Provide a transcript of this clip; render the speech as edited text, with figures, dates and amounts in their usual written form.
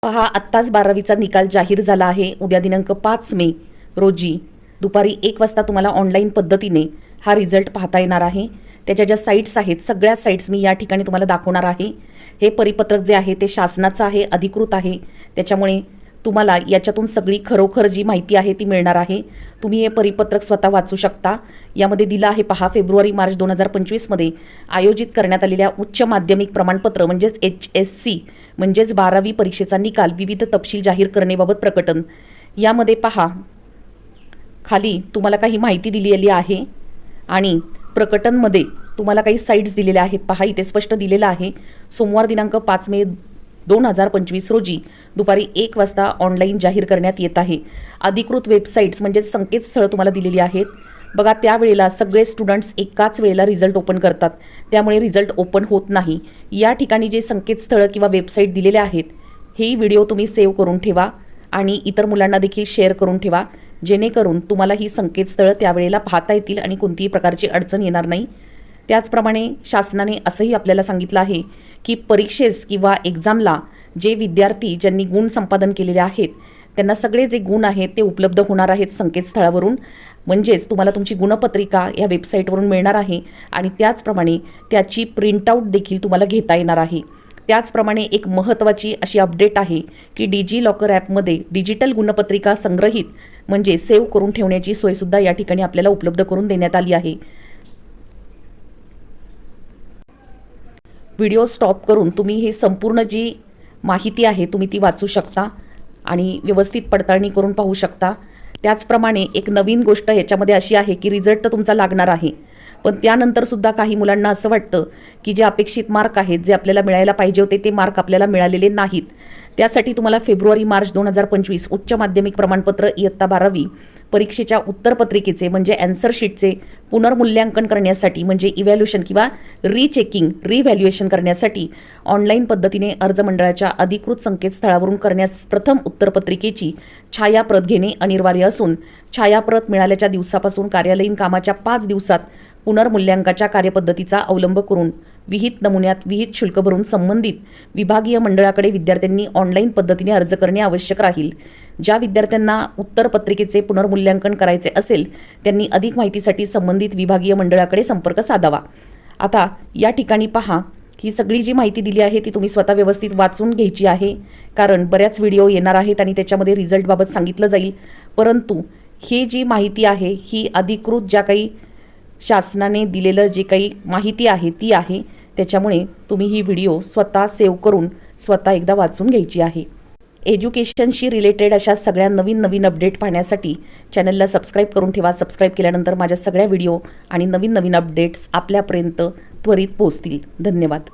हा आत्ताच 12वीचा निकाल जाहीर झाला आहे। उद्या दिनांक 5 मे रोजी दुपारी 1 वाजता तुम्हाला ऑनलाईन पद्धतीने हा रिझल्ट पाहता येणार आहे। त्याच्या ज्या साईट्स आहेत सगळ्या साईट्स मी या ठिकाणी तुम्हाला दाखवणार आहे। हे परिपत्रक जे आहे ते शासनाचं आहे, अधिकृत आहे, त्याच्यामुळे तुम्हाला याच्यातून सगळी खरोखर जी माहिती आहे ती मिळणार आहे। तुम्ही हे परिपत्रक स्वतः वाचू शकता। यामध्ये दिलं आहे पहा, फेब्रुवारी-मार्च 2025 मध्ये आयोजित करण्यात आलेल्या उच्च माध्यमिक प्रमाणपत्र म्हणजेच HSC म्हणजेच 12वी परीक्षेचा निकाल विविध तपशील जाहीर करण्याबाबत प्रकटन। यामध्ये पहा खाली तुम्हाला काही माहिती दिलेली आहे आणि प्रकटनमध्ये तुम्हाला काही साइट्स दिलेल्या आहेत। पहा इथे स्पष्ट दिलेलं आहे, सोमवार दिनांक 5 मे 2025 रोजी दुपारी 1 वाजता ऑनलाईन जाहीर करण्यात येत आहे। अधिकृत वेबसाईट्स म्हणजे संकेतस्थळ तुम्हाला दिलेली आहेत। बघा त्यावेळेला सगळे स्टुडंट्स एकाच वेळेला रिझल्ट ओपन करतात, त्यामुळे रिझल्ट ओपन होत नाही। या ठिकाणी जे संकेतस्थळ किंवा वेबसाईट दिलेले आहेत हे व्हिडिओ तुम्ही सेव्ह करून ठेवा आणि इतर मुलांना देखील शेअर करून ठेवा, जेणेकरून तुम्हाला ही संकेतस्थळ त्यावेळेला पाहता येतील आणि कोणतीही प्रकारची अडचण येणार नाही। त्याचप्रमाणे शासनाने असंही आपल्याला सांगितलं आहे की परीक्षेस किंवा एक्झामला जे विद्यार्थी ज्यांनी गुण संपादन केलेले आहेत त्यांना सगळे जे गुण आहेत ते उपलब्ध होणार आहेत संकेतस्थळावरून। म्हणजेच तुम्हाला तुमची गुणपत्रिका या वेबसाईटवरून मिळणार आहे आणि त्याचप्रमाणे त्याची प्रिंटआउट देखील तुम्हाला घेता येणार आहे। त्याचप्रमाणे एक महत्त्वाची अशी अपडेट आहे की डिजिलॉकर ॲपमध्ये डिजिटल गुणपत्रिका संग्रहित म्हणजे सेव्ह करून ठेवण्याची सोयसुद्धा या ठिकाणी आपल्याला उपलब्ध करून देण्यात आली आहे। व्हिडिओ स्टॉप करून तुम्ही हे संपूर्ण जी माहिती आहे तुम्ही ती वाचू शकता आणि व्यवस्थित पडताळणी करून पाहू शकता। त्याचप्रमाणे एक नवीन गोष्ट याच्यामध्ये अशी आहे की रिझल्ट तर तुमचा लागणार आहे, पण त्यानंतर सुद्धा काही मुलांना असं वाटतं की जे अपेक्षित मार्क आहेत, जे आपल्याला मिळायला पाहिजे होते ते मार्क आपल्याला मिळालेले नाहीत। त्यासाठी तुम्हाला फेब्रुवारी-मार्च 2025 उच्च माध्यमिक प्रमाणपत्र इयत्ता 12वी परीक्षेच्या उत्तरपत्रिकेचे म्हणजे ॲन्सर शीटचे पुनर्मूल्यांकन करण्यासाठी म्हणजे इव्हॅल्युएशन किंवा रीचेकिंग रिव्हॅल्युएशन करण्यासाठी ऑनलाईन पद्धतीने अर्ज मंडळाच्या अधिकृत संकेतस्थळावरून करण्यास प्रथम उत्तरपत्रिकेची छायाप्रत घेणे अनिवार्य असून छायाप्रत मिळाल्याच्या दिवसापासून कार्यालयीन कामाच्या 5 दिवसात पुनर्मूल्यांकाच्या कार्यपद्धतीचा अवलंब करून विहित नमुन्यात विहित शुल्क भरून संबंधित विभागीय मंडळाकडे विद्यार्थ्यांनी ऑनलाईन पद्धतीने अर्ज करणे आवश्यक राहील। ज्या विद्यार्थ्यांना उत्तरपत्रिकेचे पुनर्मूल्यांकन करायचे असेल त्यांनी अधिक माहितीसाठी संबंधित विभागीय मंडळाकडे संपर्क साधावा। आता या ठिकाणी पहा, ही सगळी जी माहिती दिली आहे ती तुम्ही स्वतः व्यवस्थित वाचून घ्यायची आहे, कारण बऱ्याच व्हिडिओ येणार आहेत आणि त्याच्यामध्ये रिझल्टबाबत सांगितलं जाईल। परंतु ही जी माहिती आहे ही अधिकृत ज्या काही शासनाने दिलेलं जे काही माहिती आहे ती आहे, त्याच्यामुळे तुम्ही ही व्हिडिओ स्वतः सेव्ह करून स्वतः एकदा वाचून घ्यायची आहे। एज्युकेशनशी रिलेटेड अशा सगळ्या नवीन अपडेट पाहण्यासाठी चॅनलला सबस्क्राईब करून ठेवा। सबस्क्राईब केल्यानंतर माझ्या सगळ्या व्हिडिओ आणि नवीन अपडेट्स आपल्यापर्यंत त्वरित पोहोचतील। धन्यवाद।